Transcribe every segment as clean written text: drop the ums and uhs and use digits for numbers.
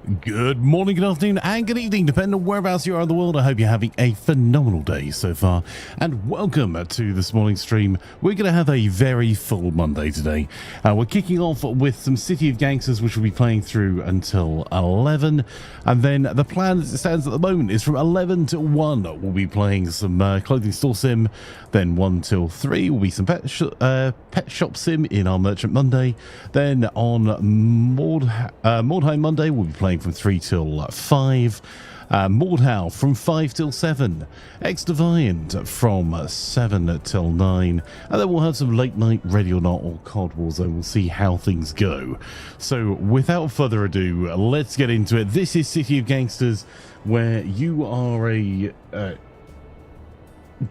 Good morning, good afternoon, and good evening, depending on whereabouts you are in the world. I hope you're having a phenomenal day so far, and welcome to this morning's stream. We're going to have a very full Monday today. We're kicking off with some City of Gangsters, which we'll be playing through until 11, and then the plan as it stands at the moment is from 11 to 1, we'll be playing some Clothing Store Sim, then 1 till 3 will be some Pet Shop Sim in our Merchant Monday, then on Mordheim Monday we'll be playing from 3 till 5, Mordhau from 5 till 7, X-Deviant from 7 till 9, and then we'll have some late night Ready or Not or COD Warzone. We'll see how things go. So without further ado, let's get into it. This is City of Gangsters, where you are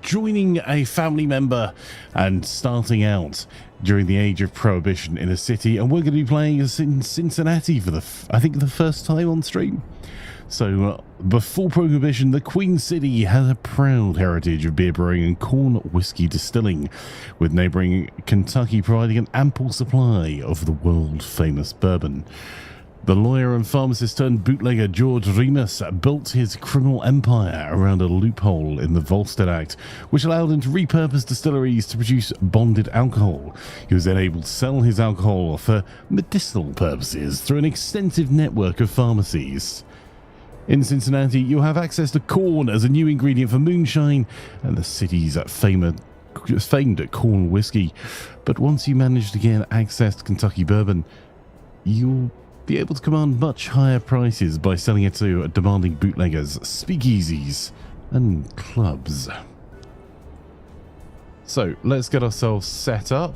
joining a family member and starting out during the age of Prohibition in a city, and we're going to be playing in Cincinnati for I think the first time on stream. So before Prohibition, the Queen City has a proud heritage of beer brewing and corn whiskey distilling, with neighbouring Kentucky providing an ample supply of the world famous bourbon. The lawyer and pharmacist turned bootlegger George Remus built his criminal empire around a loophole in the Volstead Act, which allowed him to repurpose distilleries to produce bonded alcohol. He was then able to sell his alcohol for medicinal purposes through an extensive network of pharmacies. In Cincinnati, you have access to corn as a new ingredient for moonshine and the city's famed corn whiskey. But once you manage to get access to Kentucky bourbon, you'll be able to command much higher prices by selling it to demanding bootleggers, speakeasies, and clubs. So let's get ourselves set up.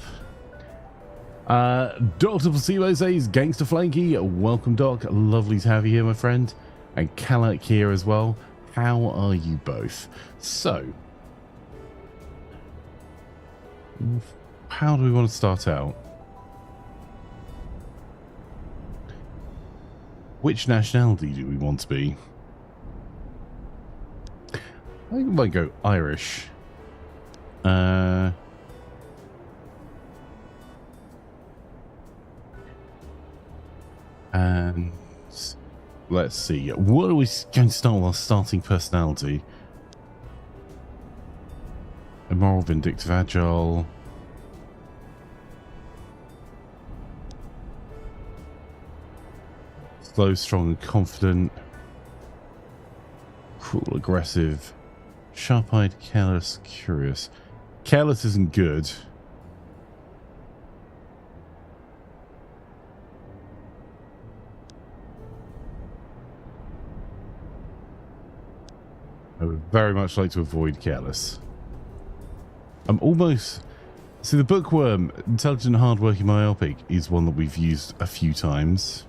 Dr. Placebo says, Gangster Flanky, welcome Doc, lovely to have you here, my friend. And Kalak here as well. How are you both? So, how do we want to start out? Which nationality do we want to be? I think we might go Irish. And let's see. What are we going to start with our starting personality? Immoral, vindictive, agile. Slow, strong, and confident. Cruel, aggressive. Sharp-eyed, careless, curious. Careless isn't good. I would very much like to avoid careless. I'm almost... See, the bookworm, intelligent, hard-working, myopic, is one that we've used a few times.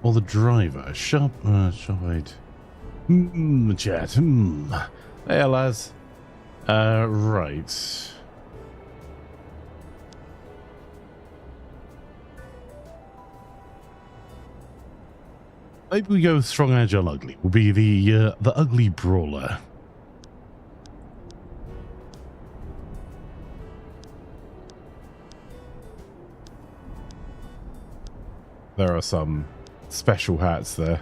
Or the driver, sharp-eyed. Chat. Hey, lads. Right. Maybe we go with strong, agile, ugly. Will be the ugly brawler. There are some special hats there.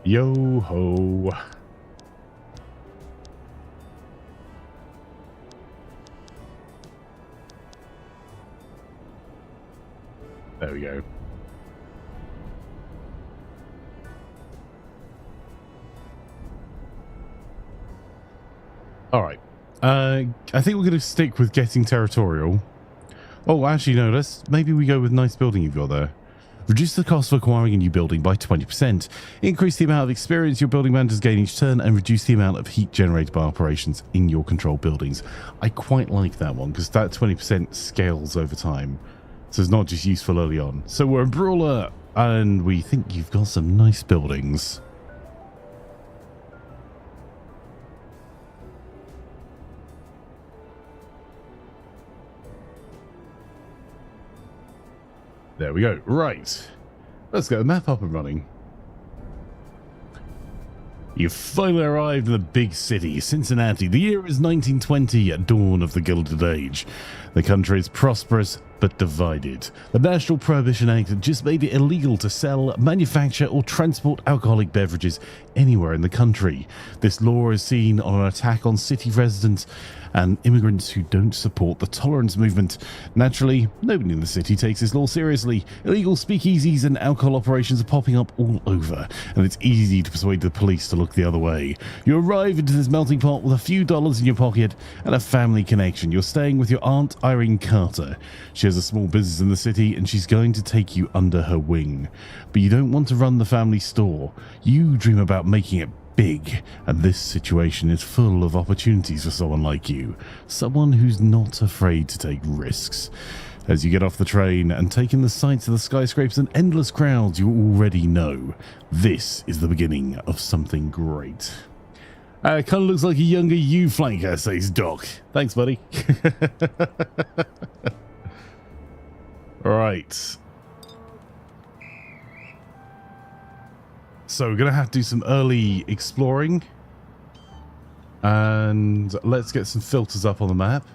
Yo ho. There we go. All right. I think we're going to stick with getting territorial. Oh, actually, no. Maybe we go with nice building you've got there. Reduce the cost of acquiring a new building by 20%. Increase the amount of experience your building managers gain each turn, and reduce the amount of heat generated by operations in your controlled buildings. I quite like that one because that 20% scales over time. So it's not just useful early on. So we're a brawler and we think you've got some nice buildings. There we go. Right. Let's get the map up and running. You've finally arrived in the big city, Cincinnati. The year is 1920, at dawn of the Gilded Age. The country is prosperous but divided. The National Prohibition Act had just made it illegal to sell, manufacture or transport alcoholic beverages anywhere in the country. This law is seen on an attack on city residents and immigrants who don't support the tolerance movement. Naturally, nobody in the city takes this law seriously. Illegal speakeasies and alcohol operations are popping up all over, and it's easy to persuade the police to look the other way. You arrive into this melting pot with a few dollars in your pocket and a family connection. You're staying with your Aunt Irene Carter. She has a small business in the city, and she's going to take you under her wing. But you don't want to run the family store. You dream about making it big, and this situation is full of opportunities for someone like you, someone who's not afraid to take risks. As you get off the train and take in the sights of the skyscrapers and endless crowds, you already know this is the beginning of something great. Kind of looks like a younger you flanker, says Doc. Thanks, buddy. Right. So we're going to have to do some early exploring. And let's get some filters up on the map.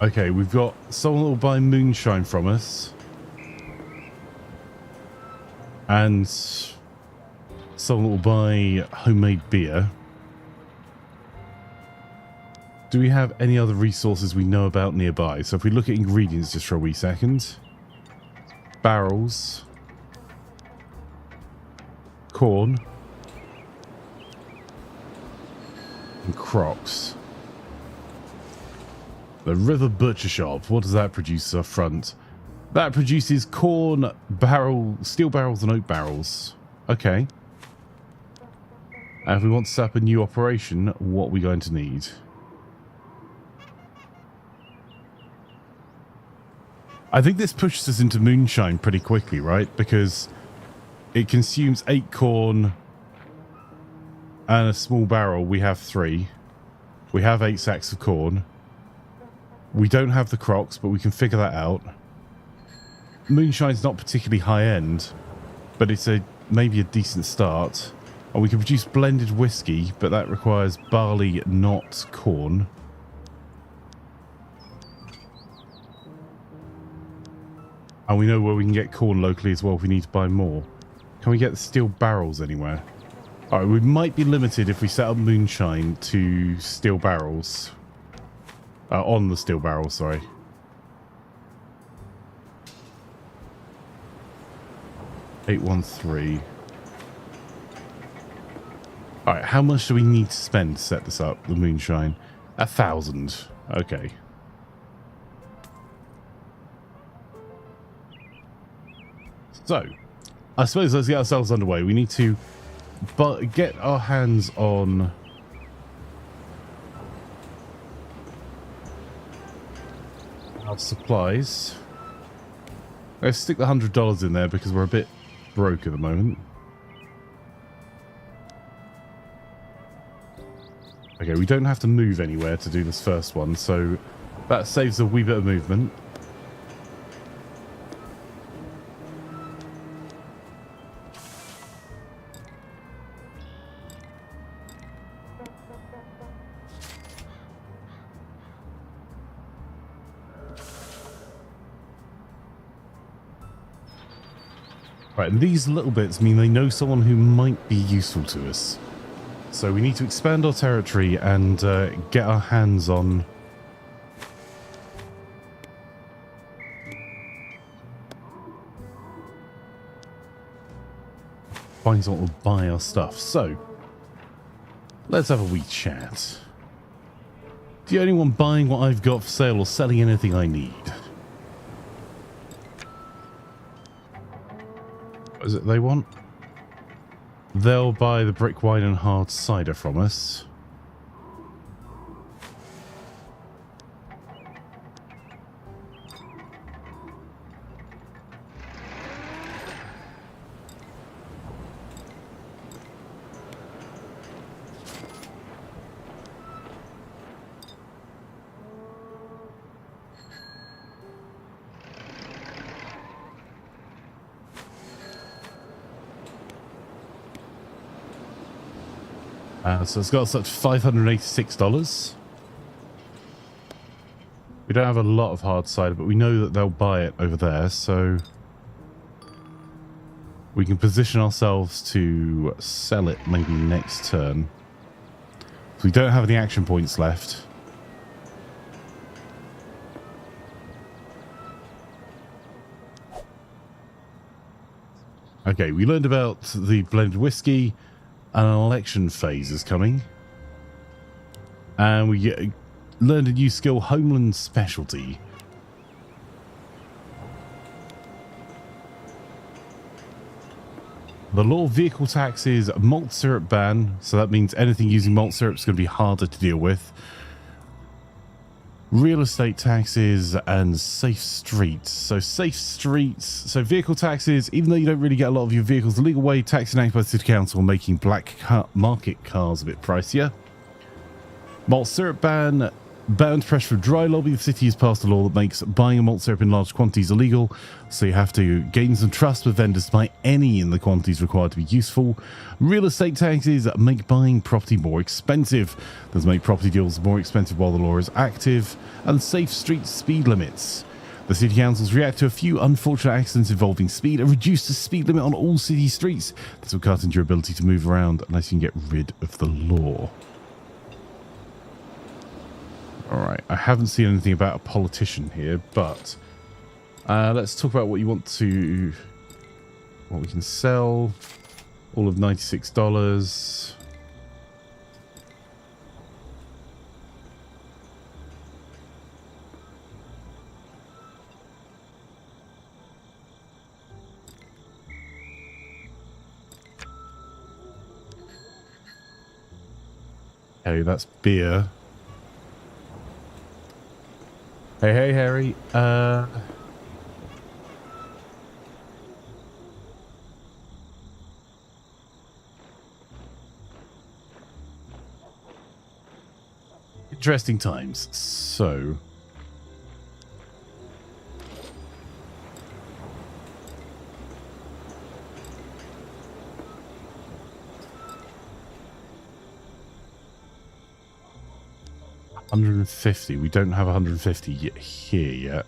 Okay, we've got someone that will buy moonshine from us. And someone that will buy homemade beer. Do we have any other resources we know about nearby? So if we look at ingredients just for a wee second. Barrels. Corn. And crocks. The River Butcher Shop. What does that produce up front? That produces corn, steel barrels and oak barrels. Okay. And if we want to set up a new operation, what are we going to need? I think this pushes us into moonshine pretty quickly, right? Because it consumes 8 corn and a small barrel. We have 3. We have 8 sacks of corn. We don't have the crocks, but we can figure that out. Moonshine's not particularly high end, but it's maybe a decent start. And we can produce blended whiskey, but that requires barley, not corn. And we know where we can get corn locally as well if we need to buy more. Can we get steel barrels anywhere? Alright, we might be limited if we set up moonshine to steel barrels. On the steel barrels, sorry. $813. Alright, how much do we need to spend to set this up, the moonshine? 1,000. Okay. So, I suppose let's get ourselves underway. We need to get our hands on our supplies. Let's stick the $100 in there because we're a bit broke at the moment. Okay, we don't have to move anywhere to do this first one, so that saves a wee bit of movement. Right, and these little bits mean they know someone who might be useful to us. So we need to expand our territory and get our hands on find someone to buy our stuff. So let's have a wee chat. the only one buying what I've got for sale or selling anything I need. What is it they want? They'll buy the brick wine and hard cider from us. So it's got us up to $586. We don't have a lot of hard cider, but we know that they'll buy it over there, so we can position ourselves to sell it maybe next turn. So we don't have any action points left. Okay, we learned about the blended whiskey. An election phase is coming. And we learned a new skill, Homeland Specialty. The law of vehicle taxes, malt syrup ban. So that means anything using malt syrup is going to be harder to deal with. Real estate taxes and safe streets. So safe streets. So vehicle taxes, even though you don't really get a lot of your vehicles the legal way, tax enacted by the City Council, making black market cars a bit pricier. Malt syrup ban. Ban to pressure for dry lobby. The city has passed a law that makes buying a malt syrup in large quantities illegal. So you have to gain some trust with vendors to buy any in the quantities required to be useful. Real estate taxes make buying property more expensive. Those make property deals more expensive while the law is active. And safe street speed limits. The city councils react to a few unfortunate accidents involving speed and reduce the speed limit on all city streets. This will cut into your ability to move around unless you can get rid of the law. Alright, I haven't seen anything about a politician here, but let's talk about what you want to... what we can sell. All of $96. Okay, that's beer. Hey, Harry. Interesting times. So... $150. We don't have 150 here yet.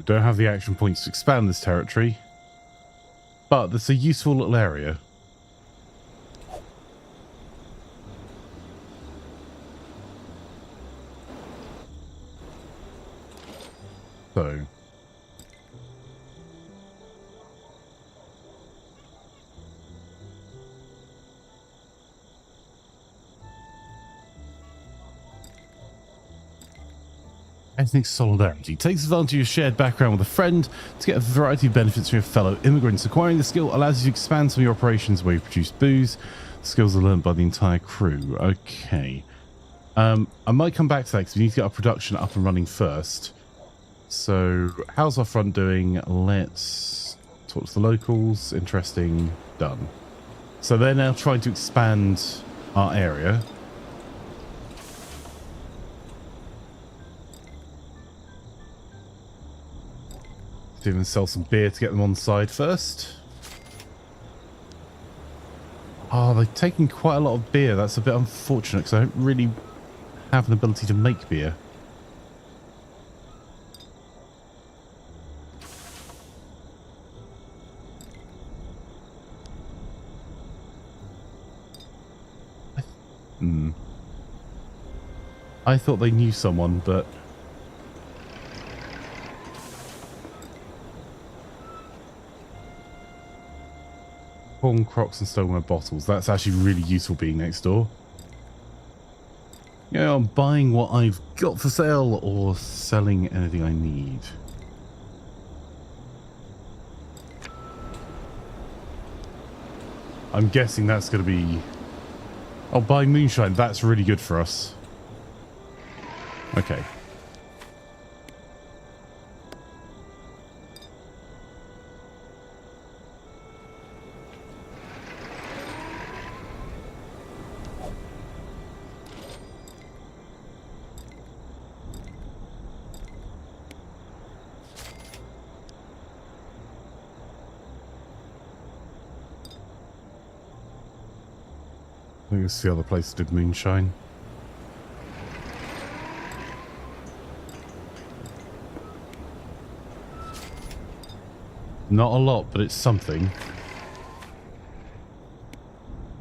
Don't have the action points to expand this territory, but that's a useful little area. So ethnic solidarity takes advantage of your shared background with a friend to get a variety of benefits from your fellow immigrants. Acquiring the skill allows you to expand some of your operations where you produce booze. The skills are learned by the entire crew. Okay. I might come back to that because we need to get our production up and running first. So, how's our front doing? Let's talk to the locals. Interesting. Done. So they're now trying to expand our area. Even sell some beer to get them on the side first. Oh, they're taking quite a lot of beer. That's a bit unfortunate because I don't really have an ability to make beer. I thought they knew someone, but... Corn crocs and stoneware bottles. That's actually really useful being next door. Yeah, I'm buying what I've got for sale or selling anything I need. I'm guessing that's going to be... Oh, buy moonshine. That's really good for us. Okay. I think it's the other place that did moonshine. Not a lot, but it's something.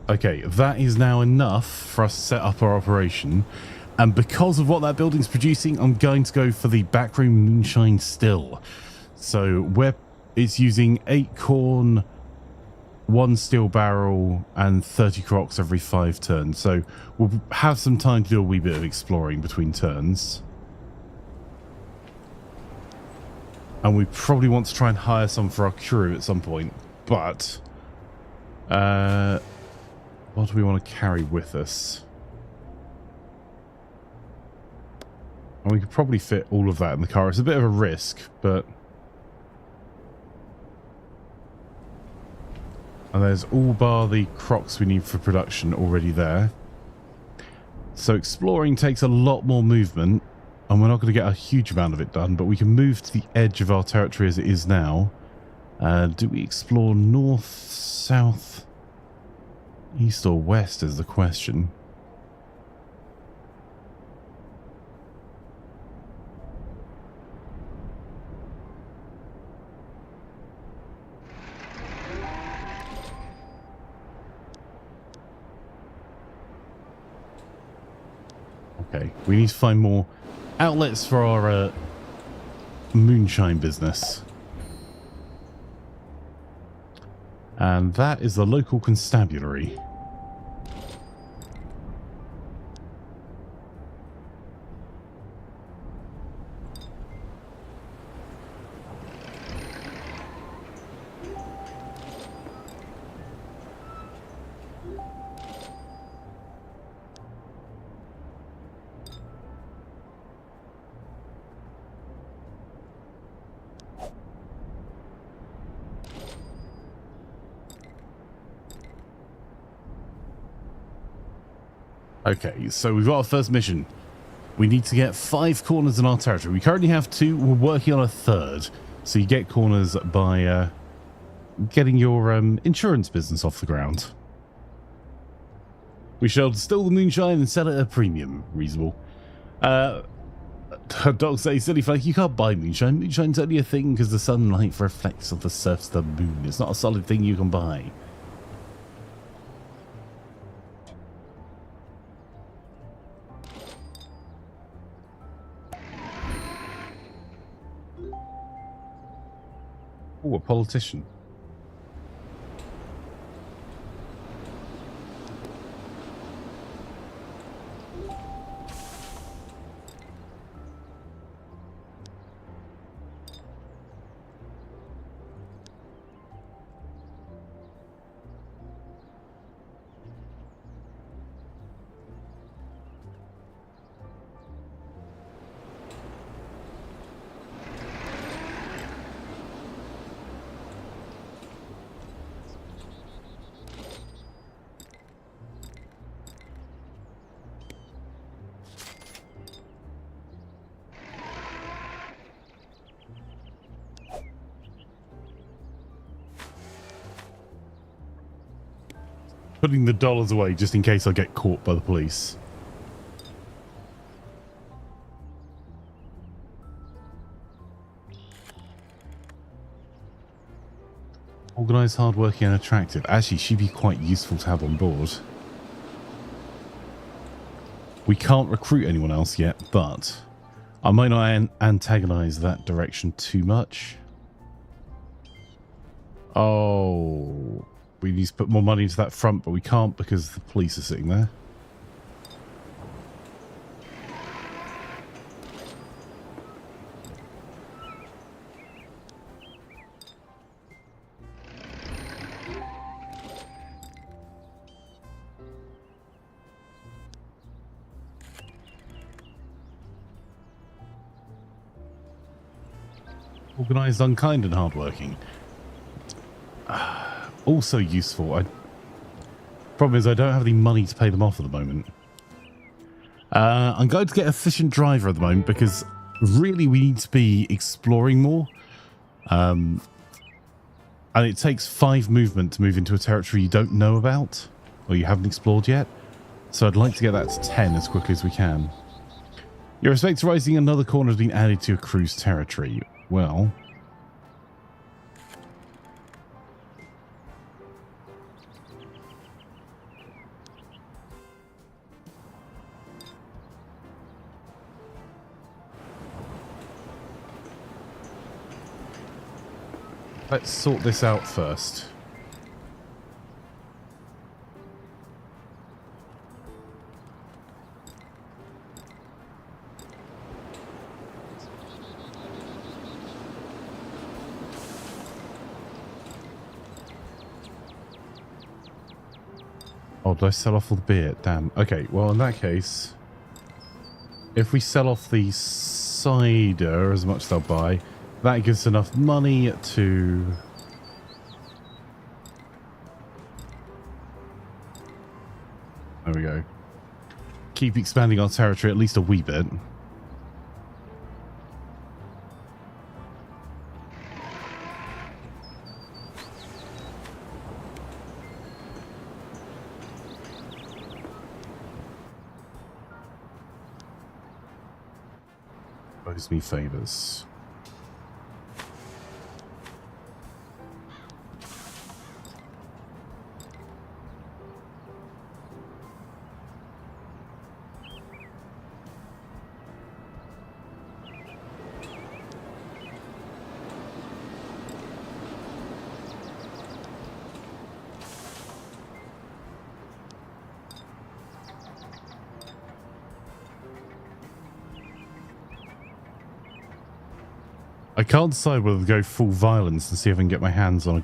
Okay, that is now enough for us to set up our operation. And because of what that building's producing, I'm going to go for the backroom moonshine still. So it's using 8 corn, 1 steel barrel, and 30 crocs every 5 turns. So we'll have some time to do a wee bit of exploring between turns. And we probably want to try and hire some for our crew at some point. But what do we want to carry with us? And we could probably fit all of that in the car. It's a bit of a risk, but... And there's all bar the crocs we need for production already there. So exploring takes a lot more movement, and we're not going to get a huge amount of it done, but we can move to the edge of our territory as it is now. Do we explore north, south, east or west is the question. Okay, we need to find more outlets for our moonshine business. And that is the local constabulary. Okay, so we've got our first mission. We need to get 5 corners in our territory. We currently have 2. We're working on a 3rd. So you get corners by getting your insurance business off the ground. We shall distill the moonshine and sell it at a premium. Reasonable. Dogs say, silly folk, you can't buy moonshine. Moonshine's only a thing because the sunlight reflects off the surface of the moon. It's not a solid thing you can buy. Oh, a politician. putting the dollars away just in case I get caught by the police. Organised, hardworking and attractive. Actually, she'd be quite useful to have on board. We can't recruit anyone else yet, but I might not antagonize that direction too much. Oh, we need to put more money into that front, but we can't because the police are sitting there. Organised, unkind and hardworking. Also useful. Problem is I don't have any money to pay them off at the moment. I'm going to get efficient driver at the moment because really we need to be exploring more. And it takes 5 movement to move into a territory you don't know about or you haven't explored yet. So I'd like to get that to 10 as quickly as we can. Your respect to rising another corner has been added to your cruise territory. Well, let's sort this out first. Oh, did I sell off all the beer? Damn. Okay, well, in that case, if we sell off the cider as much as they'll buy, that gives us enough money to... There we go. Keep expanding our territory at least a wee bit. Owes me favors. I can't decide whether to go full violence and see if I can get my hands on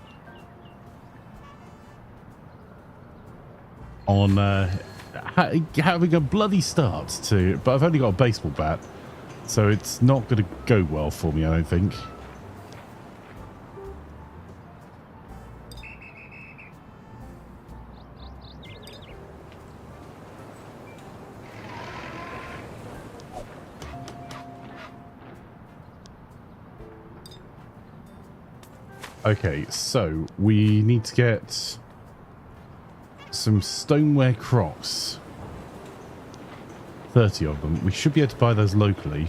having a bloody start to, but I've only got a baseball bat, so it's not going to go well for me, I don't think. Okay, so we need to get some stoneware crocs. 30 of them. We should be able to buy those locally.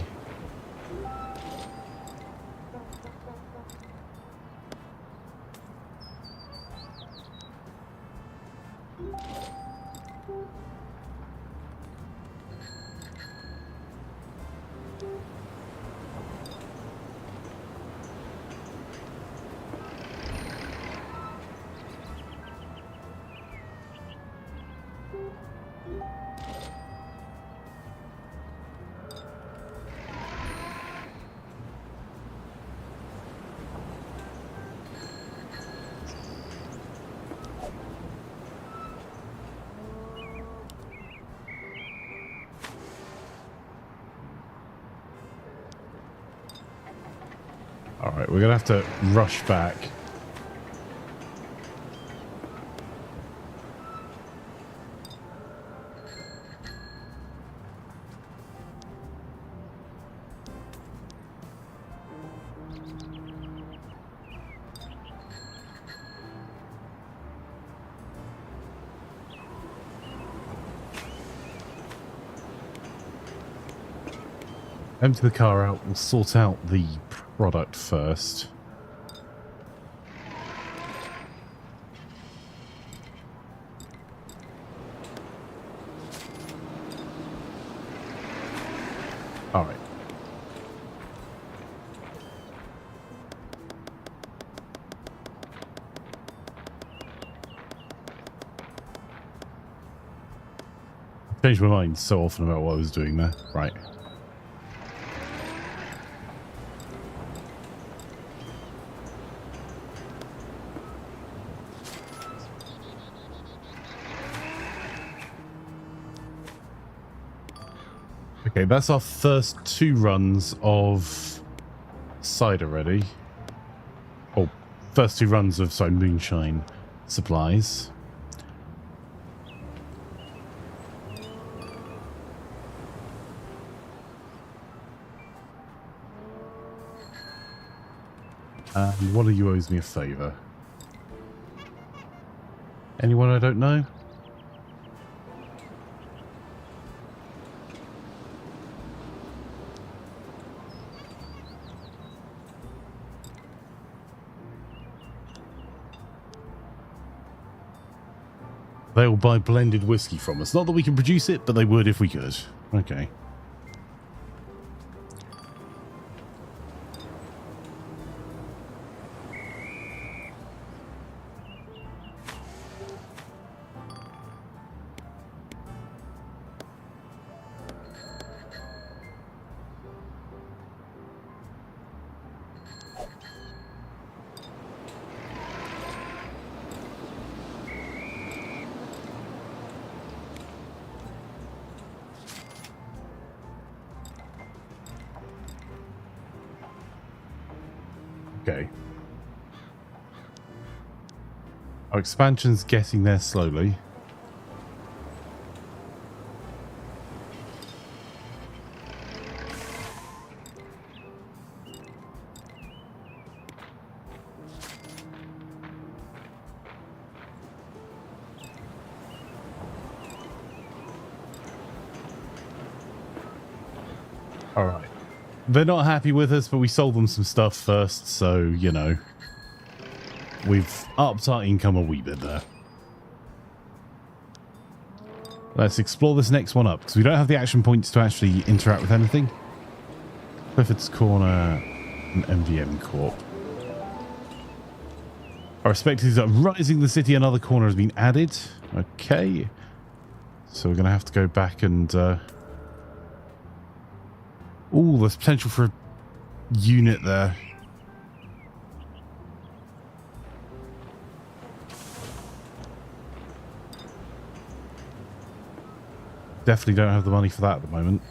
Alright, we're going to have to rush back. Empty the car out. We'll sort out the product first. All right. Changed my mind so often about what I was doing there. Right. Okay, that's our first 2 runs of cider ready. Or first 2 runs of, sorry, moonshine supplies. And one of you owes me a favour. Anyone I don't know? They will buy blended whiskey from us. Not that we can produce it, but they would if we could. Okay. Okay. Our expansion's getting there slowly. All right. They're not happy with us, but we sold them some stuff first, so, you know, we've upped our income a wee bit there. Let's explore this next one up, because we don't have the action points to actually interact with anything. Clifford's Corner and MVM Corp. Our respectives are rising the city. Another corner has been added. Okay. So we're going to have to go back and... Ooh, there's potential for a unit there. Definitely don't have the money for that at the moment.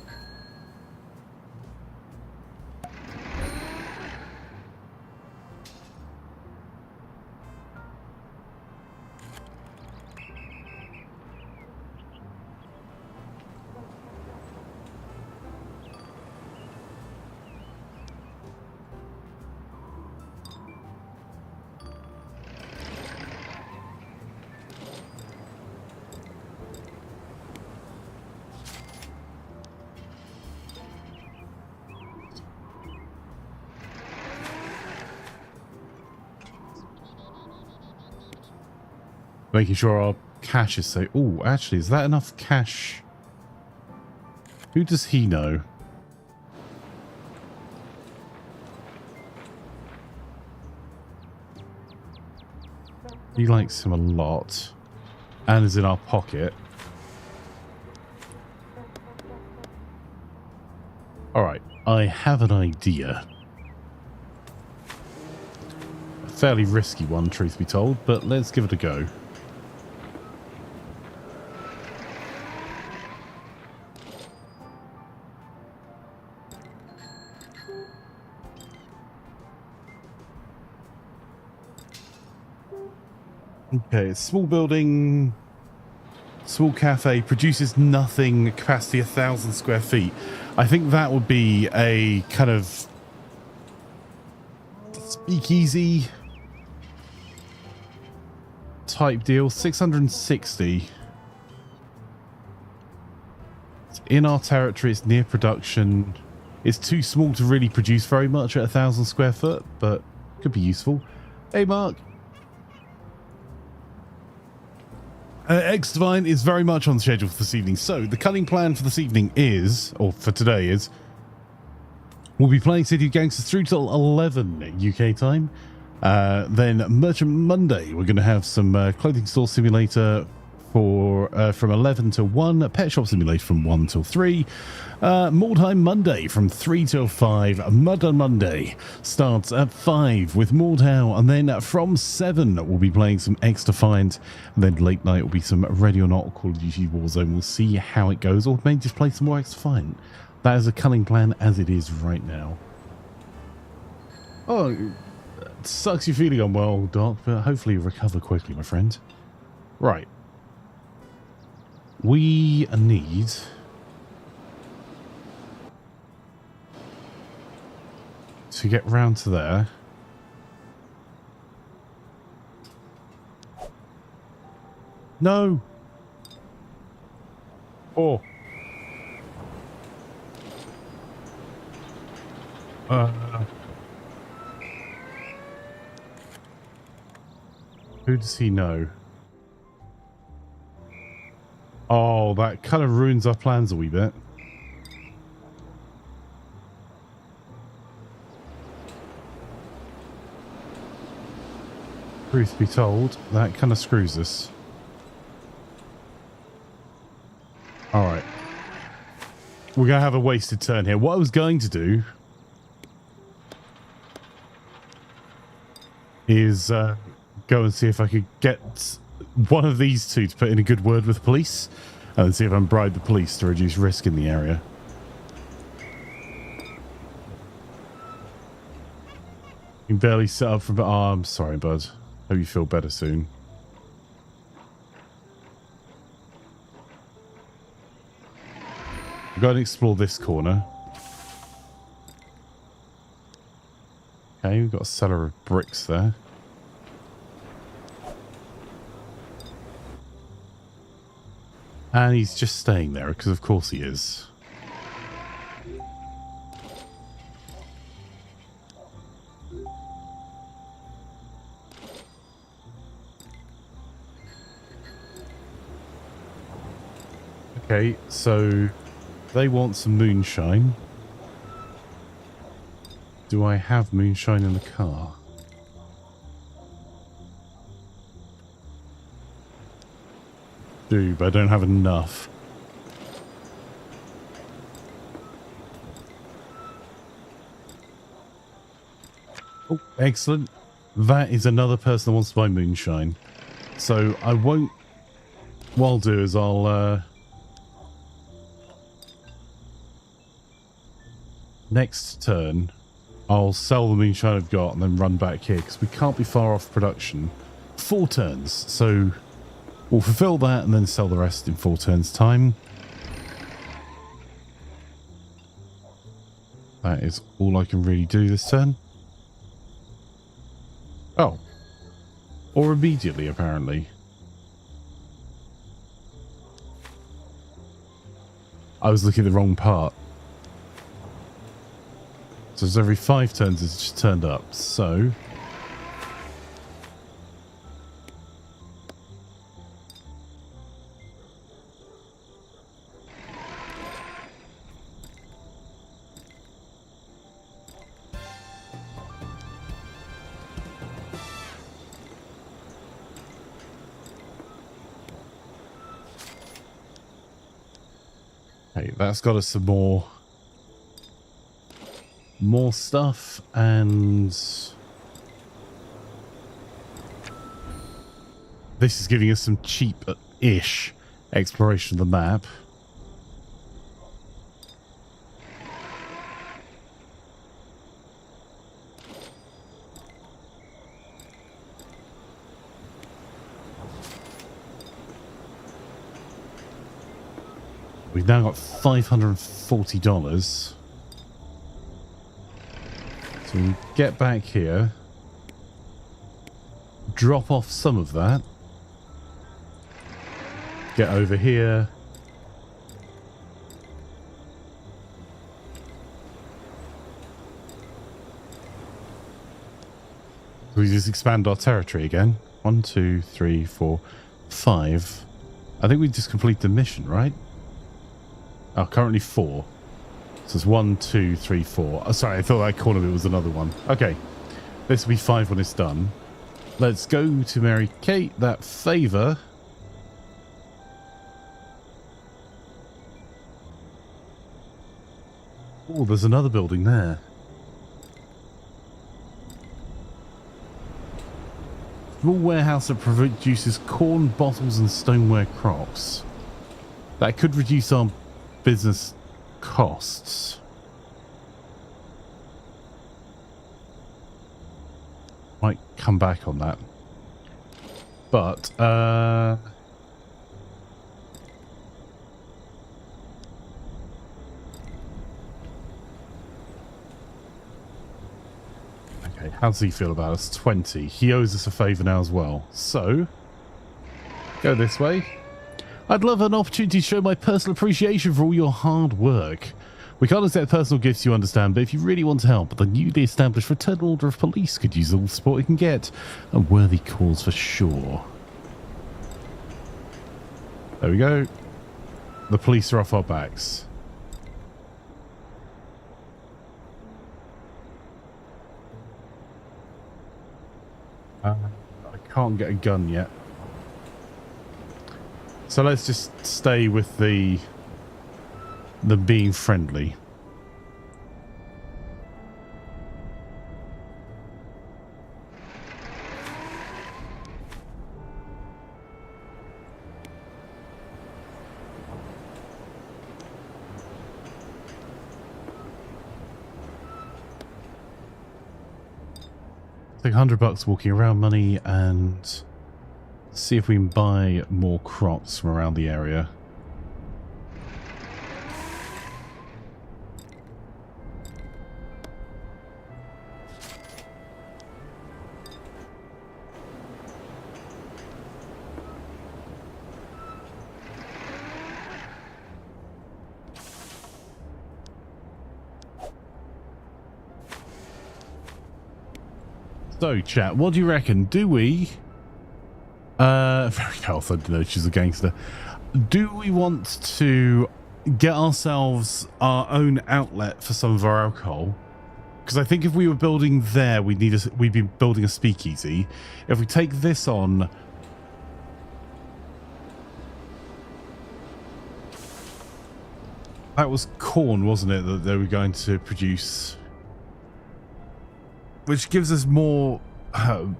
Making sure our cash is safe. Oh, actually, is that enough cash? Who does he know? He likes him a lot. And is in our pocket. Alright, I have an idea. A fairly risky one, truth be told, but let's give it a go. Okay, small building, small cafe, produces nothing, capacity 1,000 square feet. I think that would be a kind of speakeasy type deal. 660. It's in our territory, it's near production. It's too small to really produce very much at 1,000 square foot, but could be useful. Hey, Mark. X-Divine is very much on schedule for this evening. So the cunning plan for this evening is, or for today is, we'll be playing City of Gangsters through till 11 UK time. Then Merchant Monday, we're going to have some clothing store simulator for from 11 till 1, Pet Shop Simulator from 1 till 3, Mordheim Monday from 3 till 5, Murder Monday starts at 5 with Mordhau, and then from 7 we'll be playing some X-Defiant, and then late night will be some Ready or Not Call of Duty Warzone. We'll see how it goes, or maybe just play some more X-Defiant. That is a cunning plan as it is right now. Oh, it sucks you're feeling unwell, Doc, but hopefully you recover quickly, my friend. Right. We need to get round to there. No. Oh. Who does he know? Oh, that kind of ruins our plans a wee bit. Truth be told, that kind of screws us. Alright. We're going to have a wasted turn here. What I was going to do is go and see if I could get one of these two to put in a good word with the police, and see if I can bribe the police to reduce risk in the area. You can barely set up for... Oh, I'm sorry, bud. Hope you feel better soon. Go and explore this corner. Okay, we've got a cellar of bricks there. And he's just staying there, because of course he is. Okay, so they want some moonshine. Do I have moonshine in the car? But I don't have enough. Oh, excellent. That is another person that wants to buy moonshine. So I won't... What I'll do is I'll... next turn, I'll sell the moonshine I've got and then run back here, because we can't be far off production. 4 turns, so... we'll fulfill that and then sell the rest in 4 turns' time. That is all I can really do this turn. Oh. Or immediately, apparently. I was looking at the wrong part. So it's every 5 turns it's just turned up. So... hey, that's got us some more stuff, and this is giving us some cheap-ish exploration of the map. We've now got $540. So we get back here, drop off some of that, get over here, we just expand our territory again. 1, 2, 3, 4, 5. I think we just complete the mission, right? Oh, currently 4. So it's 1, 2, 3, 4. Oh, sorry, I thought that corner bit was another one. Okay. This will be 5 when it's done. Let's go to Mary Kate that favour. Oh, there's another building there. Small warehouse that produces corn, bottles and stoneware crops. That could reduce our business costs. Might come back on that. But, okay, how does he feel about us? 20. He owes us a favour now as well. So, go this way. I'd love an opportunity to show my personal appreciation for all your hard work. We can't accept personal gifts, you understand, but if you really want to help, the newly established Fraternal Order of Police could use all the support it can get. A worthy cause for sure. There we go. The police are off our backs. I can't get a gun yet. So let's just stay with the being friendly. Take $100 walking around money and see if we can buy more crops from around the area. So, chat, what do you reckon? Do we... very health, I didn't know she's a gangster. Do we want to get ourselves our own outlet for some of our alcohol? Because I think if we were building there, we'd be building a speakeasy. If we take this on... That was corn, wasn't it, that they were going to produce... Which gives us more corn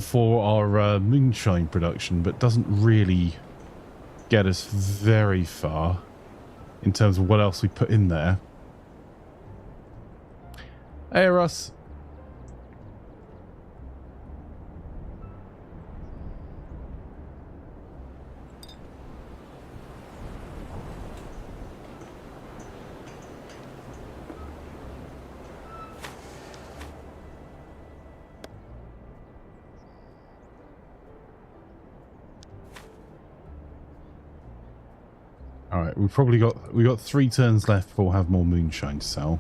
for our moonshine production, but doesn't really get us very far in terms of what else we put in there. Hey, Russ. All right, we got 3 turns left before we'll have more moonshine to sell.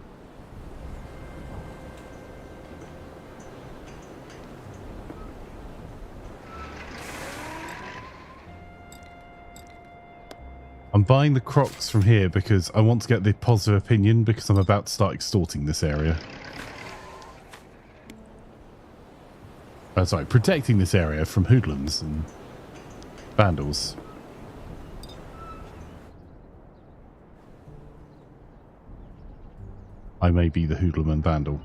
I'm buying the crocs from here because I want to get the positive opinion because I'm about to start extorting this area. Oh, sorry, protecting this area from hoodlums and vandals. I may be the hoodlum and vandal.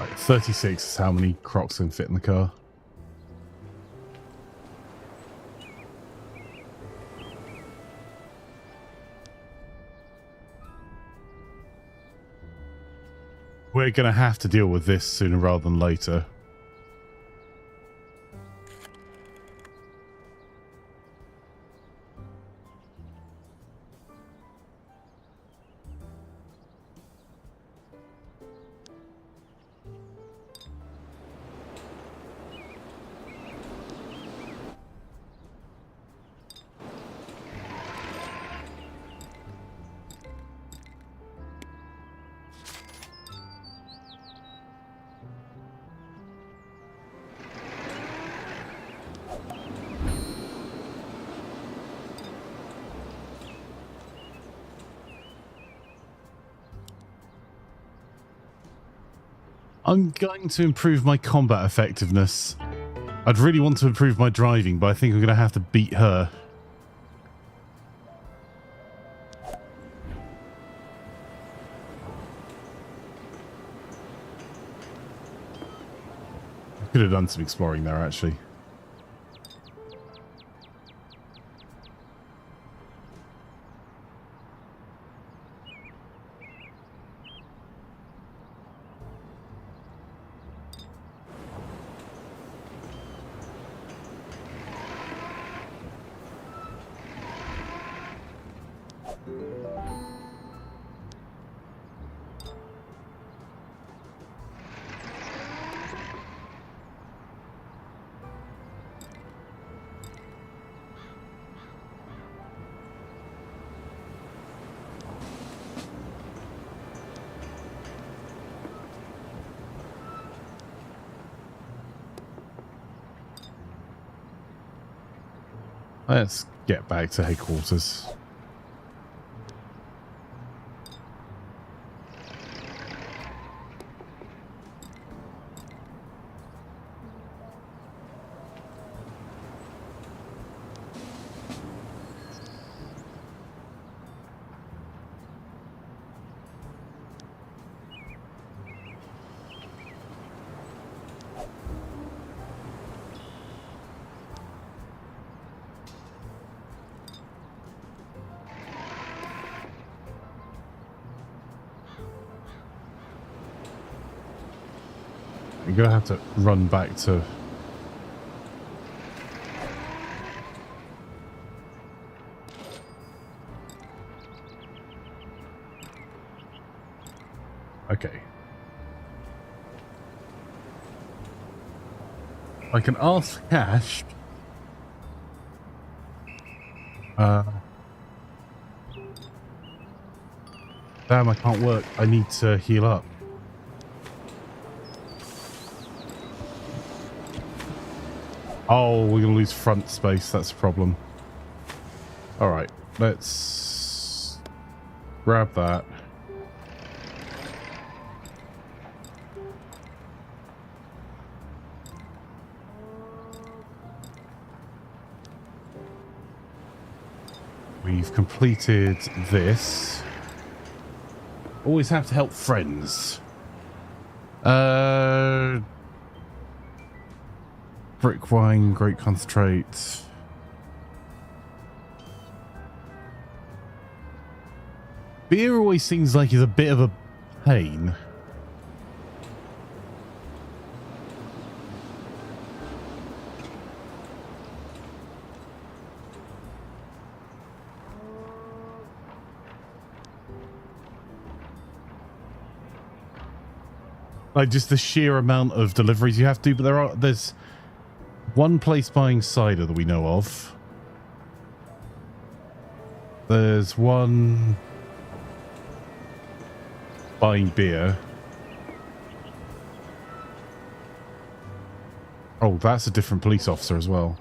Right, 36 is how many crocs can fit in the car. We're going to have to deal with this sooner rather than later. I'm going to improve my combat effectiveness. I'd really want to improve my driving, but I think I'm going to have to beat her. I could have done some exploring there, actually. Let's get back to headquarters. You're going to have to run back to... Okay. I can ask Cash. Damn, I can't work. I need to heal up. Oh, we're going to lose front space. That's a problem. All right, let's grab that. We've completed this. Always have to help friends. Brick wine, great concentrate. Beer always seems like it's a bit of a pain. Like just the sheer amount of deliveries you have to do, but there's one place buying cider that we know of. There's one buying beer. Oh, that's a different police officer as well.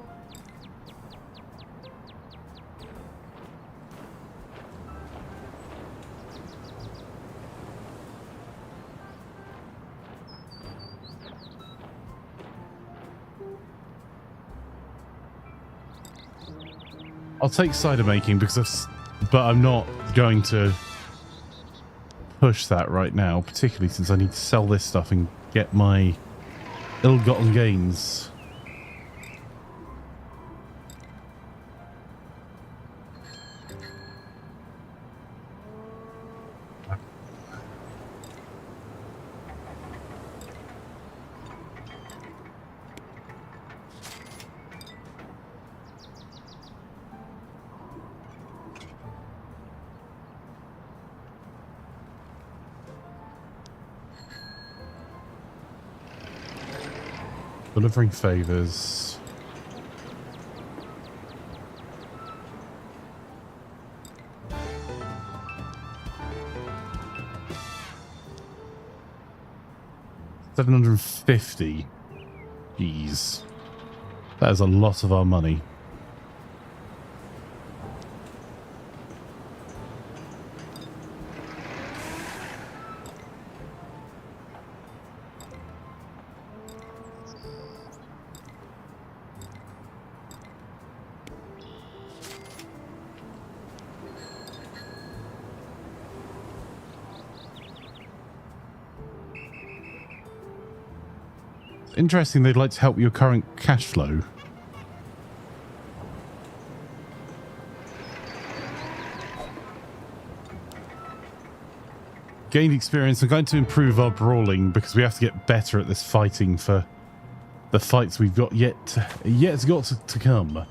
I'll take cider making because but I'm not going to push that right now, particularly since I need to sell this stuff and get my ill-gotten gains. Delivering favors. $750. Jeez. That is a lot of our money. Interesting, they'd like to help your current cash flow. Gained experience. I'm going to improve our brawling because we have to get better at this fighting for the fights we've got yet to come.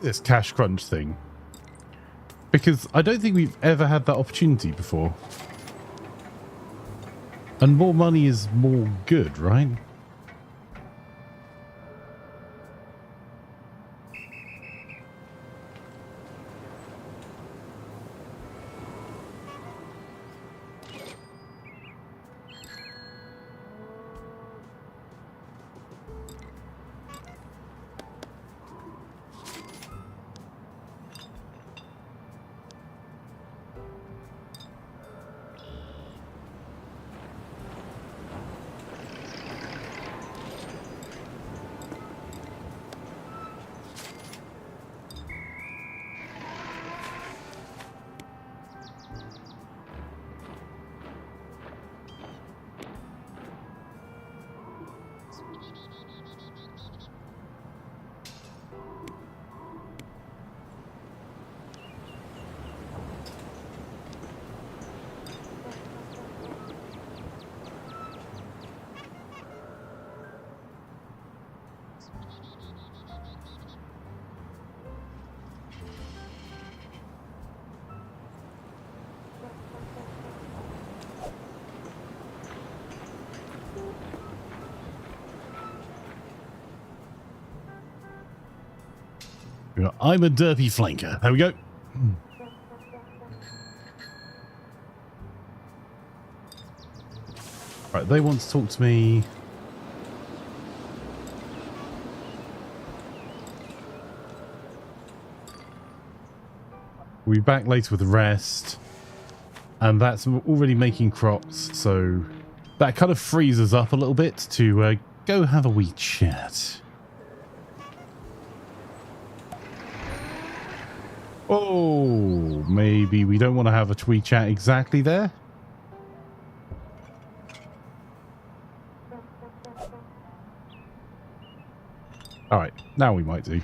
This cash crunch thing, because I don't think we've ever had that opportunity before, and more money is more good, right? I'm a derpy flanker. There we go. Right, they want to talk to me. We'll be back later with the rest. And that's already making crops, so that kind of frees us up a little bit to go have a wee chat. Oh, maybe we don't want to have a tweet chat exactly there. All right, now we might do.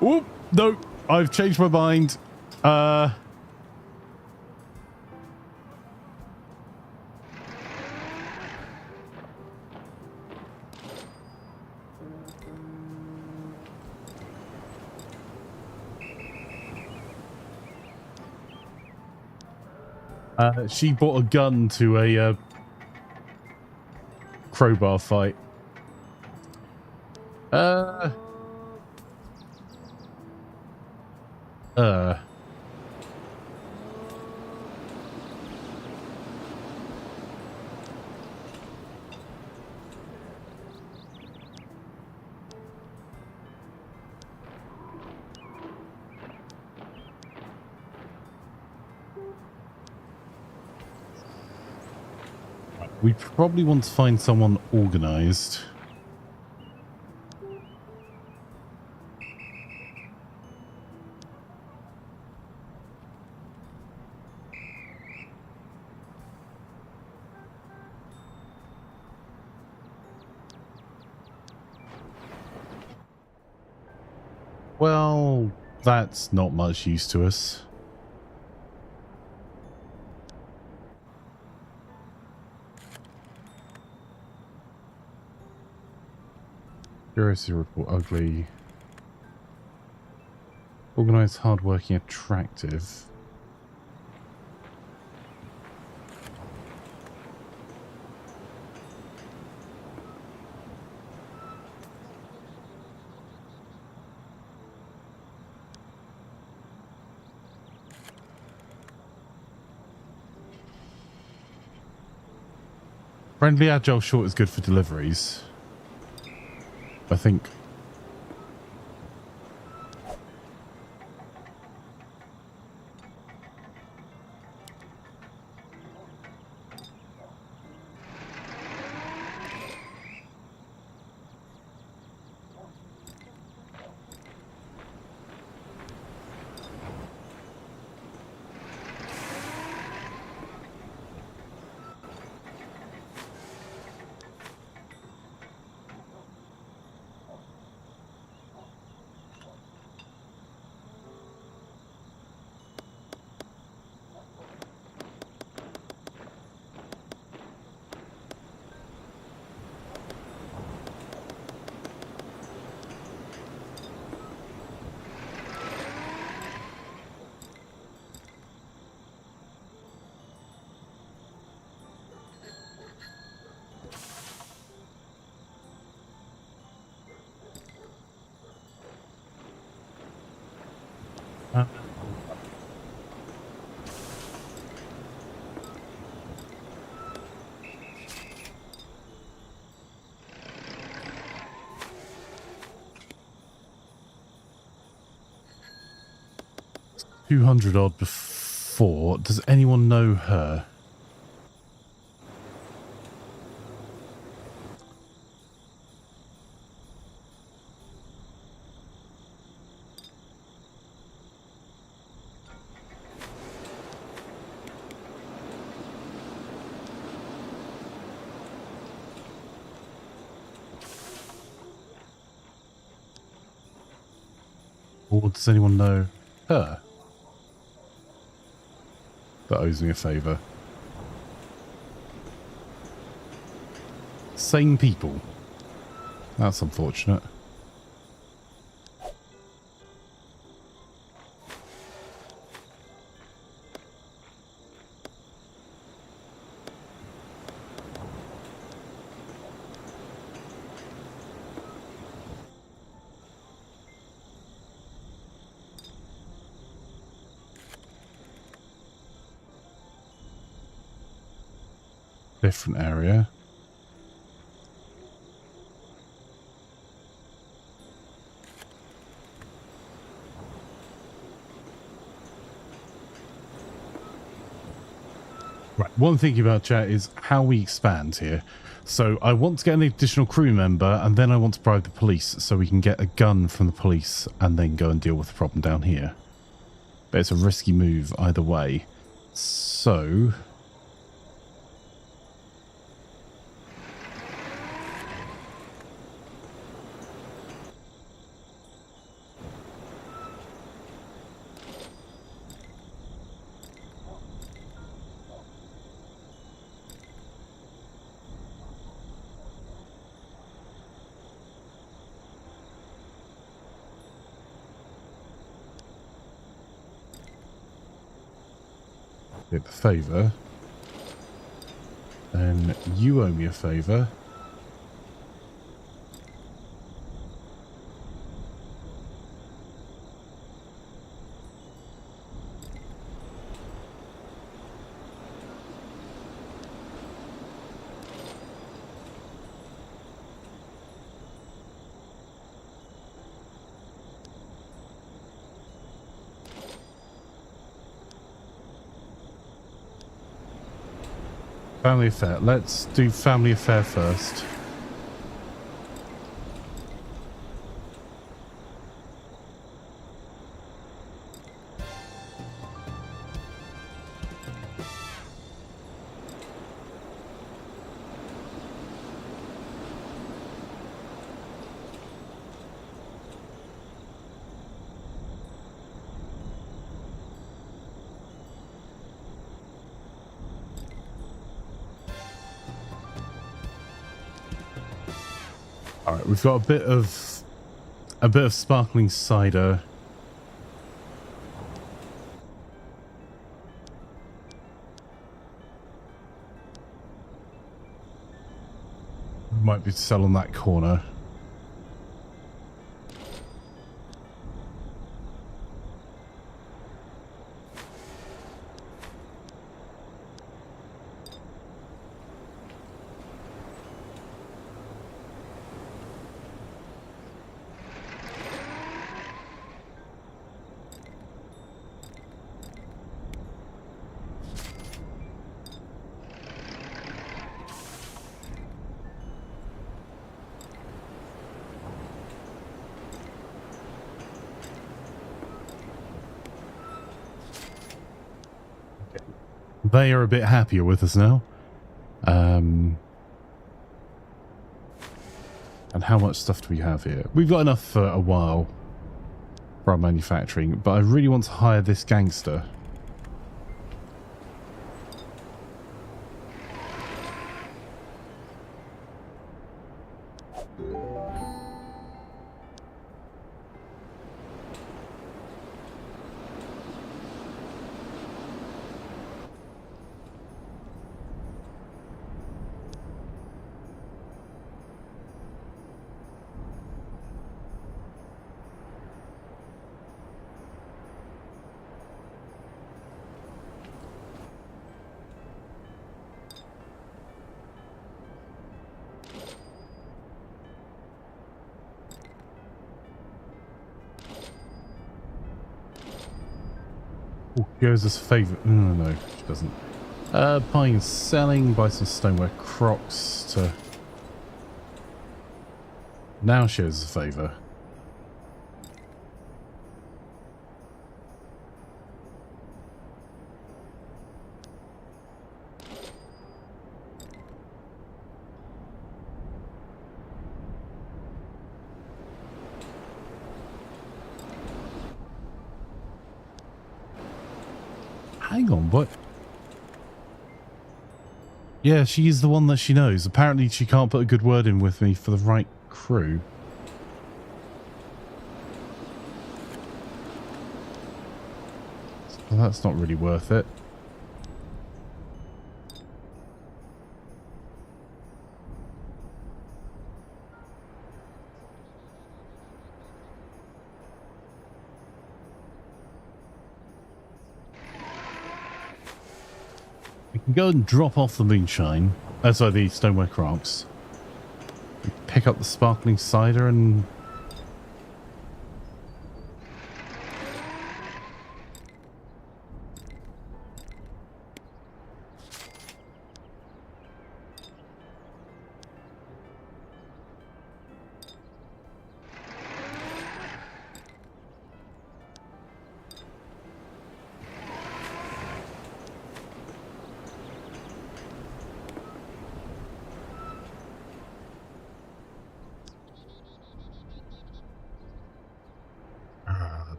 Oh, no, I've changed my mind. She bought a gun to a crowbar fight. Uh. We probably want to find someone organized. Well, that's not much use to us. Curiosity report ugly. Organized, hardworking, attractive. Friendly, agile, short is good for deliveries, I think. $200 odd before. Does anyone know her? Or does anyone know her that owes me a favour? Same people. That's unfortunate. Different area. Right, one thing about chat is how we expand here. So I want to get an additional crew member, and then I want to bribe the police so we can get a gun from the police and then go and deal with the problem down here. But it's a risky move either way. So get the favour. Then you owe me a favour. Family affair. Let's do family affair first. All right, we've got a bit of sparkling cider. Might be to sell on that corner. They are a bit happier with us now. And how much stuff do we have here? We've got enough for a while for our manufacturing, but I really want to hire this gangster. Oh, goes as a favour. No, she doesn't. Buying and selling, buy some stoneware crocs to... Now shows a favour. Hang on, what? Yeah, she's the one that she knows. Apparently she can't put a good word in with me for the right crew. So that's not really worth it. We can go and drop off the moonshine. Sorry, the stoneware crocs. We pick up the sparkling cider and...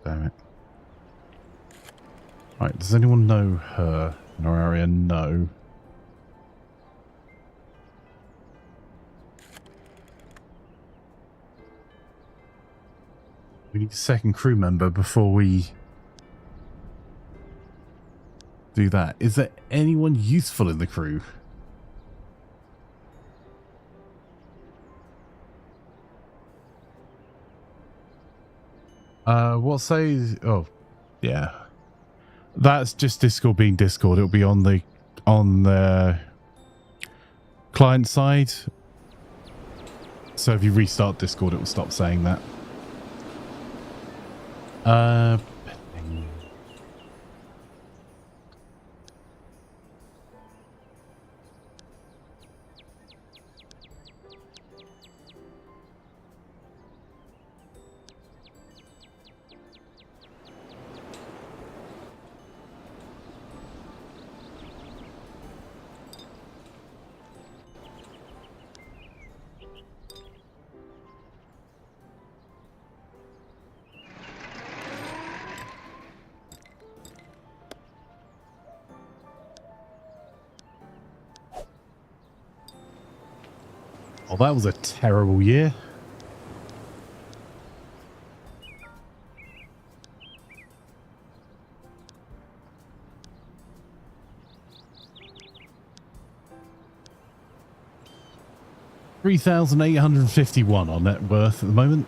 damn it. Right, does anyone know her in our area? No. We need a second crew member before we do that. Is there anyone useful in the crew? What says... Oh, yeah. That's just Discord being Discord. It'll be on the client side. So if you restart Discord, it will stop saying that. Oh, that was a terrible year. $3,851 on net worth at the moment.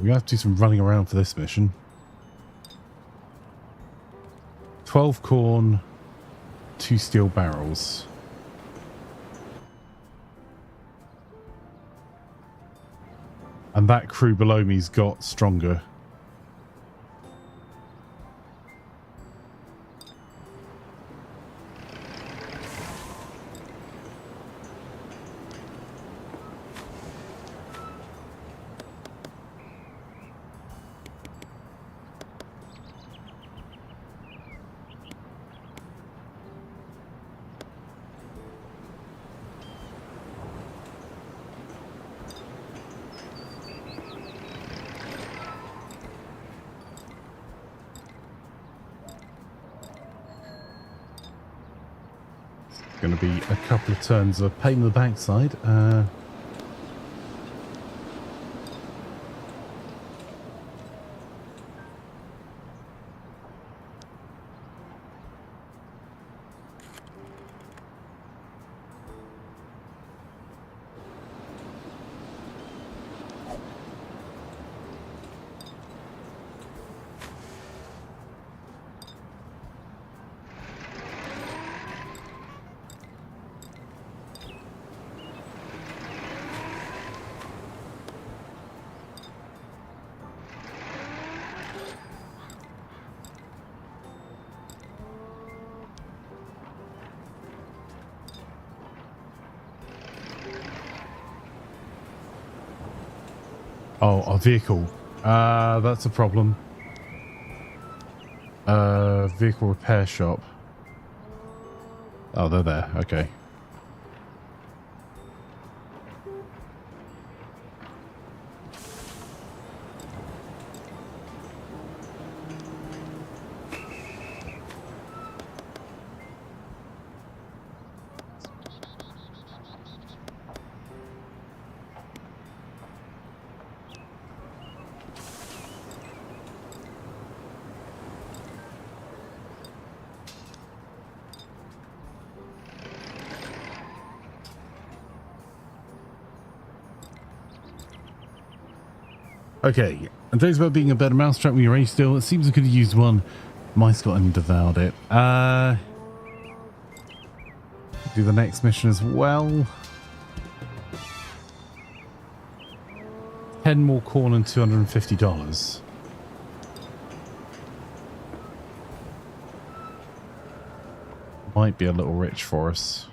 We have to do some running around for this mission. 12 corn, 2 steel barrels. And that crew below me's got stronger. Going to be a couple of turns of pain in the backside. Oh, a vehicle. That's a problem. Vehicle repair shop. Oh, they're there. Okay. Okay, and jokes about being a better mousetrap when you're age still. It seems I could have used one. Mice got and devoured it. Do the next mission as well. 10 more corn and $250. Might be a little rich for us.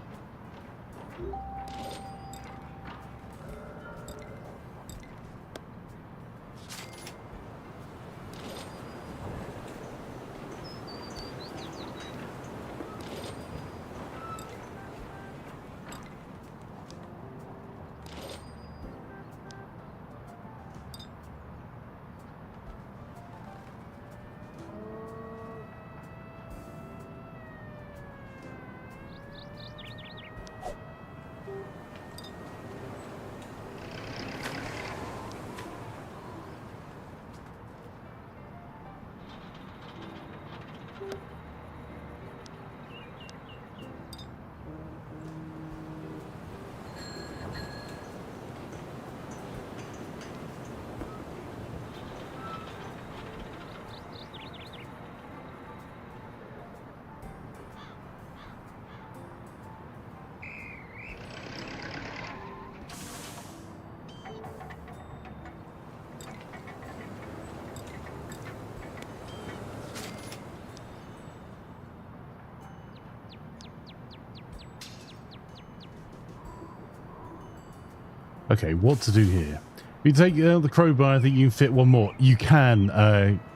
Okay, what to do here? We take the crowbar. I think you can fit one more. You can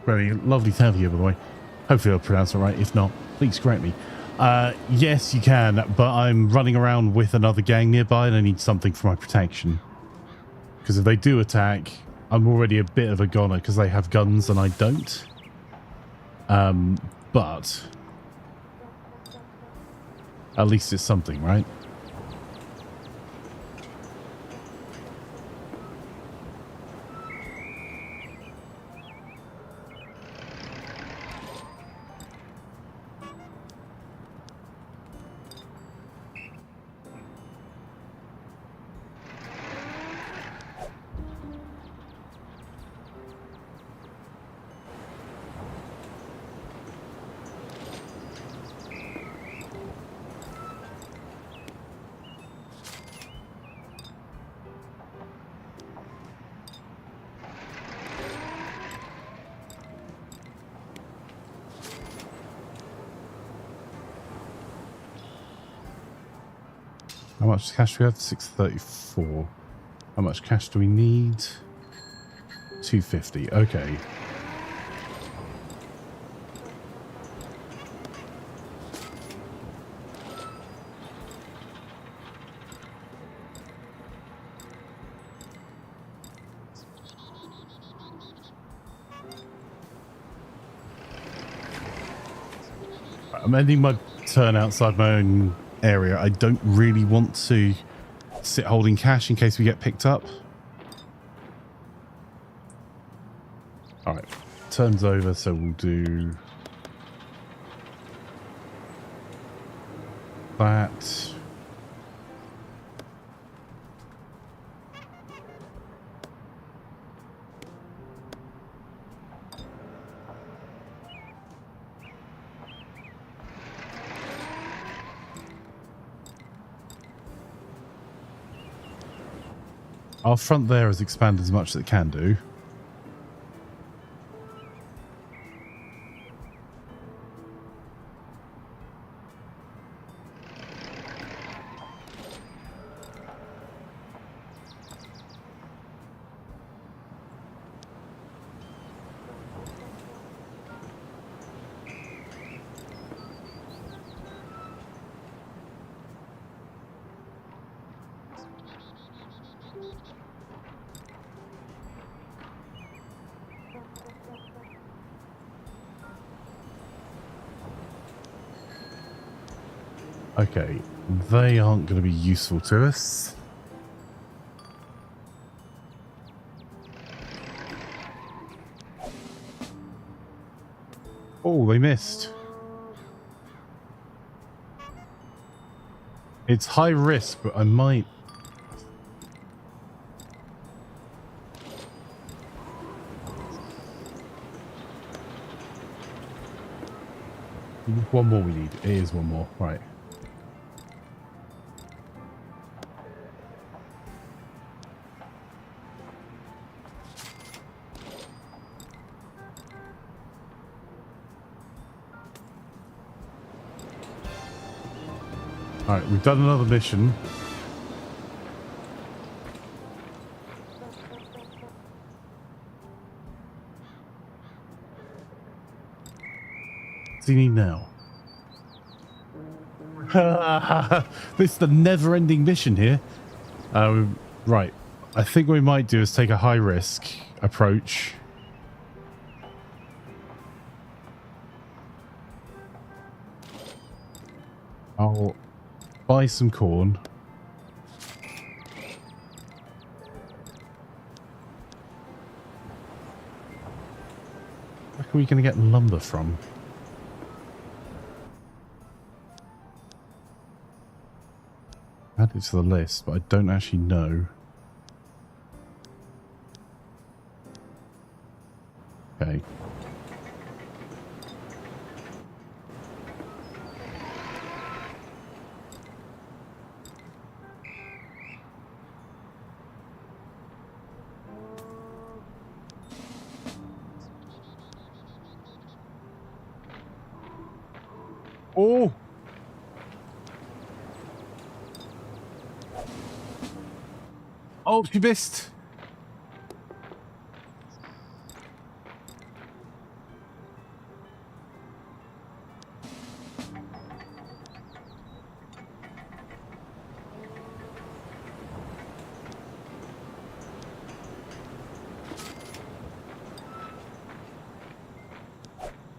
Very lovely to have you, by the way. Hopefully I'll pronounce it right. If not, please correct me. Yes, you can, but I'm running around with another gang nearby and I need something for my protection. Because if they do attack, I'm already a bit of a goner because they have guns and I don't. But at least it's something, right? How much cash do we have? 634. How much cash do we need? 250. Okay. I'm ending my turn outside my own area. I don't really want to sit holding cash in case we get picked up. All right, turn's over, so we'll do that. Our front there has expanded as much as it can do. Okay, they aren't going to be useful to us. Oh, they missed. It's high risk, but I might... One more we need. It is one more. Right. Alright, we've done another mission. What's he need now? This is the never-ending mission here. Right. I think what we might do is take a high-risk approach. I'll buy some corn. Where are we going to get lumber from? Add it to the list, but I don't actually know. Okay. Oh! Oh, she missed.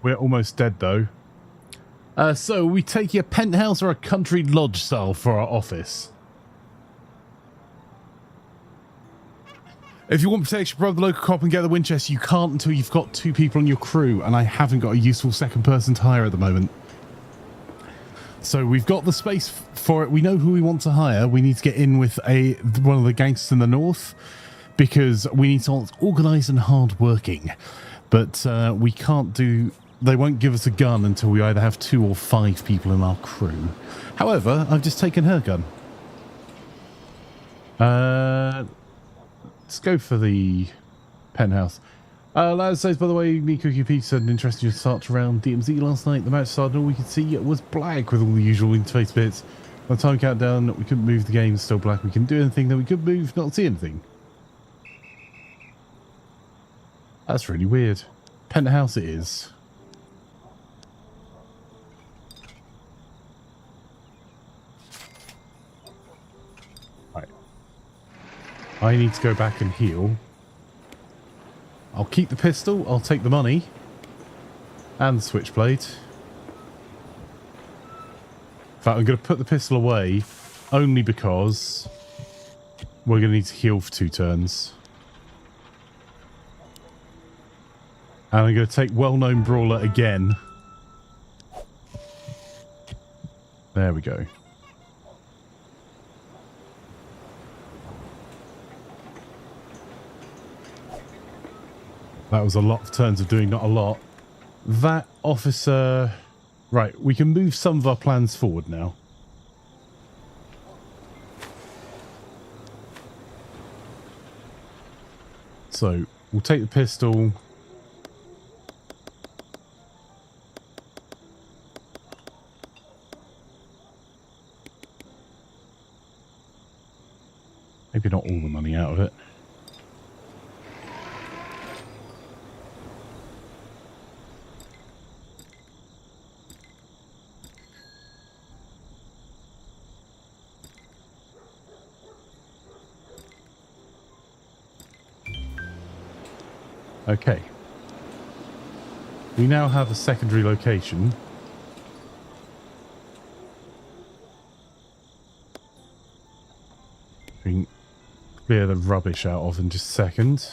We're almost dead, though. So we take a penthouse or a country lodge style for our office. If you want protection from the local cop and get the Winchester, you can't until you've got 2 people on your crew, and I haven't got a useful second person to hire at the moment. So we've got the space for it. We know who we want to hire. We need to get in with one of the gangsters in the north, because we need someone that's organised and hard-working. But we can't do... They won't give us a gun until we either have 2 or 5 people in our crew. However, I've just taken her gun. Let's go for the penthouse. Laz says, by the way, me Cookie Pete said an interesting start around DMZ last night. The match started, all we could see was black with all the usual interface bits. By the time countdown, we couldn't move the game, still black. We couldn't do anything, then we could move, not see anything. That's really weird. Penthouse it is. Right. I need to go back and heal. I'll keep the pistol, I'll take the money. And the switchblade. In fact, I'm going to put the pistol away only because we're going to need to heal for 2 turns. And I'm going to take well-known brawler again. There we go. That was a lot of turns of doing not a lot. That officer... Right, we can move some of our plans forward now. So, we'll take the pistol. Maybe not all the money out of it. Okay. We now have a secondary location. We can clear the rubbish out of in just a second.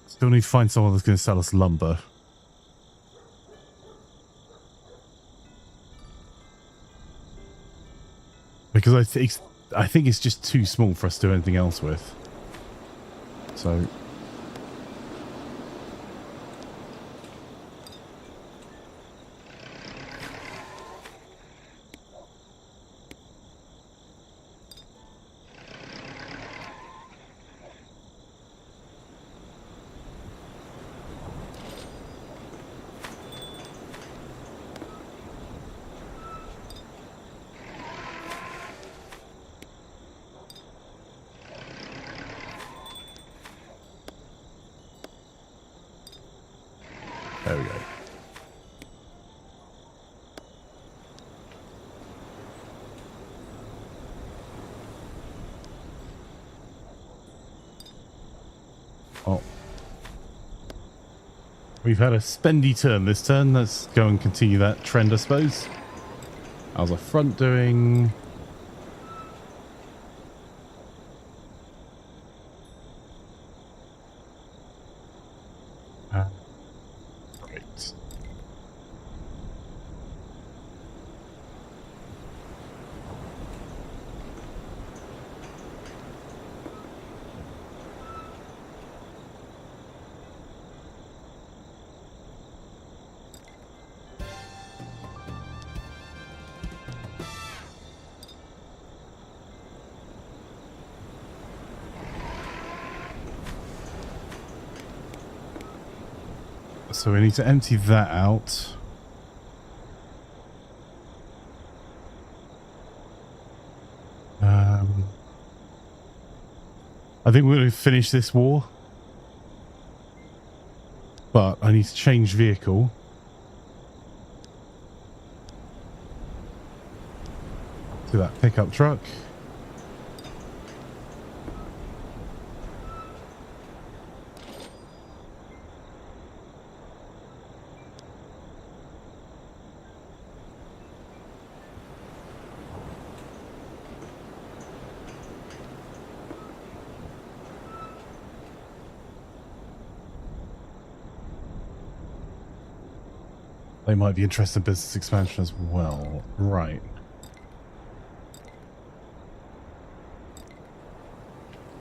Still need to find someone that's going to sell us lumber. Because I think it's just too small for us to do anything else with. So... There we go. Oh. We've had a spendy turn this turn. Let's go and continue that trend, I suppose. How's our front doing? Great. So we need to empty that out. I think we're going to finish this war. But I need to change vehicle. To that pickup truck. They might be interested in business expansion as well. Right.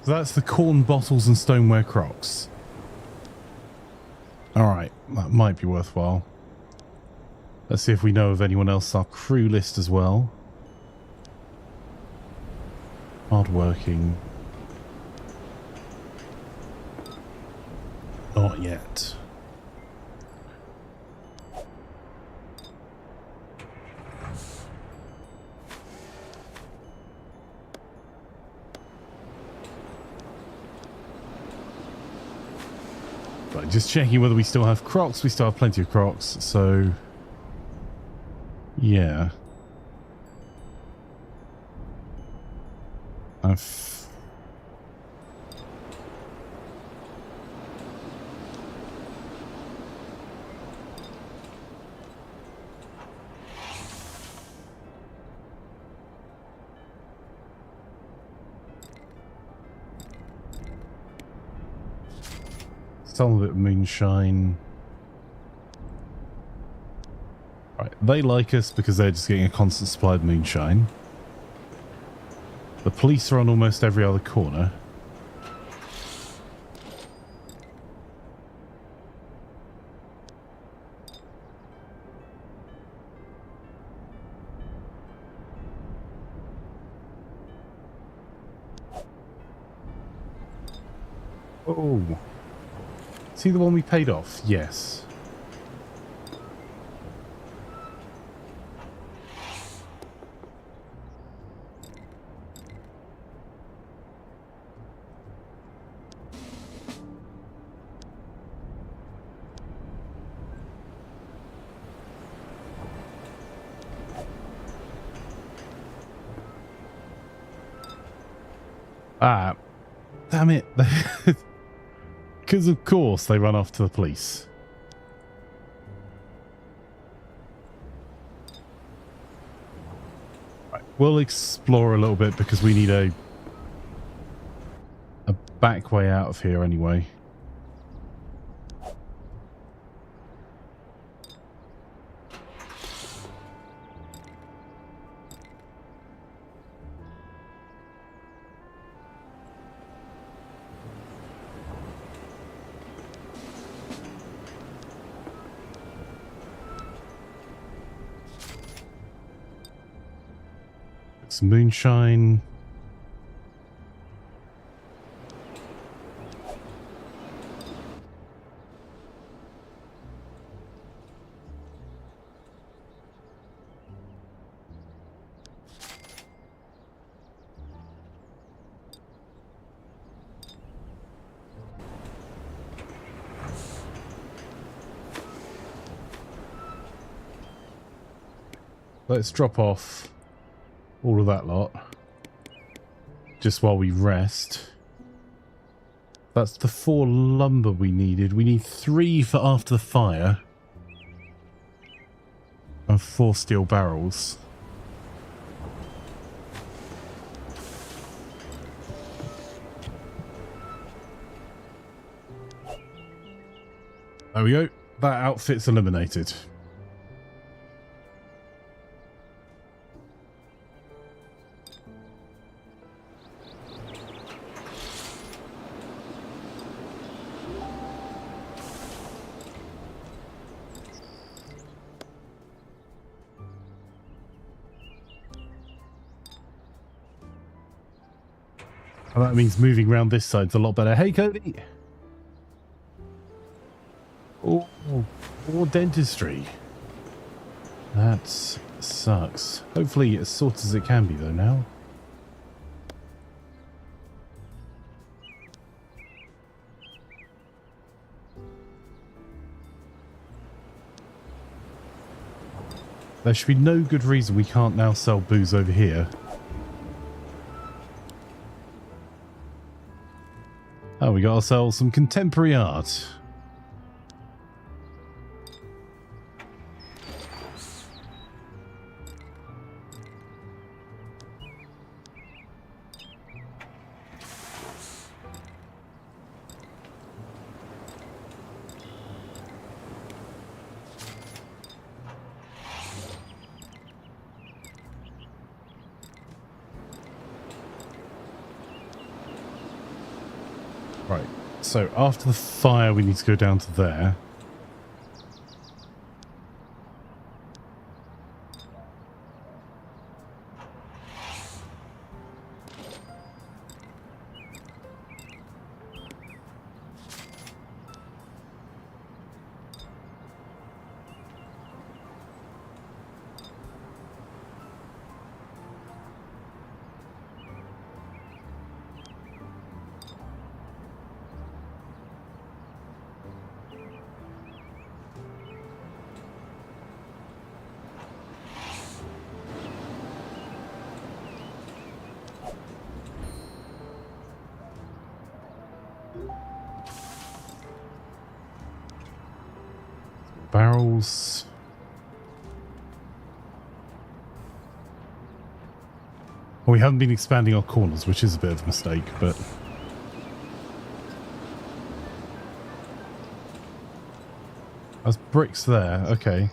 So that's the corn bottles and stoneware Crocs. Alright, that might be worthwhile. Let's see if we know of anyone else on our crew list as well. Hardworking. Not yet. Right, just checking whether we still have Crocs. We still have plenty of Crocs, so yeah. Some of it moonshine. Right, they like us because they're just getting a constant supply of moonshine. The police are on almost every other corner. Oh. See the one we paid off? Yes. Ah, damn it. Because of course they run off to the police. Right, we'll explore a little bit because we need a back way out of here anyway. Some moonshine. Let's drop off all of that lot just while we rest. That's the 4 lumber we needed. We need 3 for after the fire and 4 steel barrels. There we go. That outfit's eliminated. And that means moving around this side's a lot better. Hey, Cody! Oh, more dentistry. That sucks. Hopefully as sorted as it can be, though, now. There should be no good reason we can't now sell booze over here. Oh, we got ourselves some contemporary art. Right, so after the fire, we need to go down to there. Barrels. Well, we haven't been expanding our corners, which is a bit of a mistake, but... There's bricks there, okay.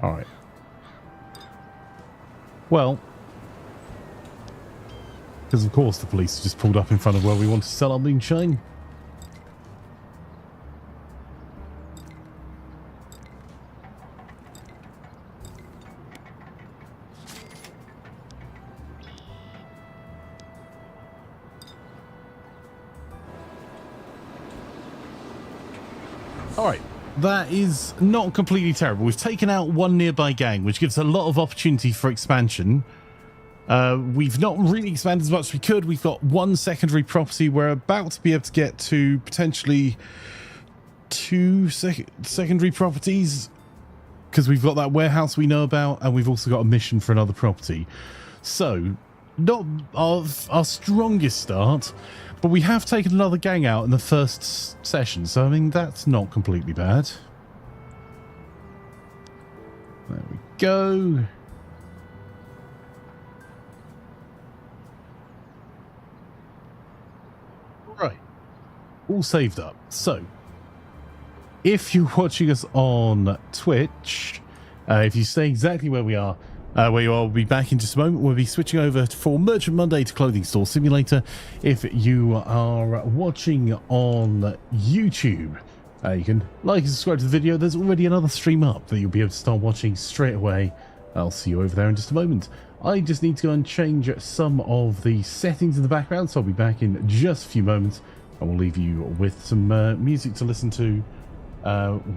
Alright. Well... Because of course the police just pulled up in front of where we want to sell our moonshine. Alright, that is not completely terrible. We've taken out one nearby gang, which gives a lot of opportunity for expansion. We've not really expanded as much as we could. We've got one secondary property. We're about to be able to get to potentially two secondary properties, because we've got that warehouse we know about, and we've also got a mission for another property. So, not our strongest start, but we have taken another gang out in the first session, so I mean, that's not completely bad. There we go. Right. All saved up. So, if you're watching us on Twitch, if you stay exactly where we are, we'll be back in just a moment. We'll be switching over for Merchant Monday to Clothing Store Simulator. If you are watching on YouTube, you can like and subscribe to the video. There's already another stream up that you'll be able to start watching straight away. I'll see you over there in just a moment. I just need to go and change some of the settings in the background, so I'll be back in just a few moments, and we'll leave you with some music to listen to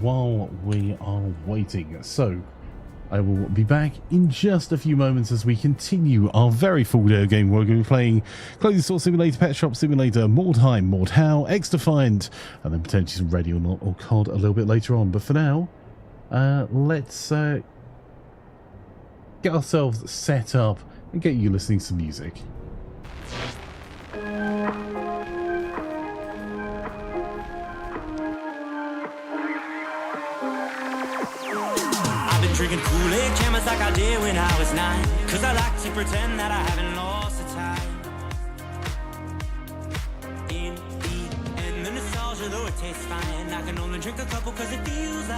while we are waiting. So I will be back in just a few moments as we continue our very full day of game. We're going to be playing Clothing Store Simulator, Pet Shop Simulator, Mordheim, Mordhau, X-Defiant, and then potentially some Ready or Not or COD a little bit later on. But for now, let's get ourselves set up and get you listening to some music. Drinking Kool-Aid cameras like I did when I was 9, 'cause I like to pretend that I haven't lost the time. In the end, the nostalgia, though it tastes fine, I can only drink a couple 'cause it feels like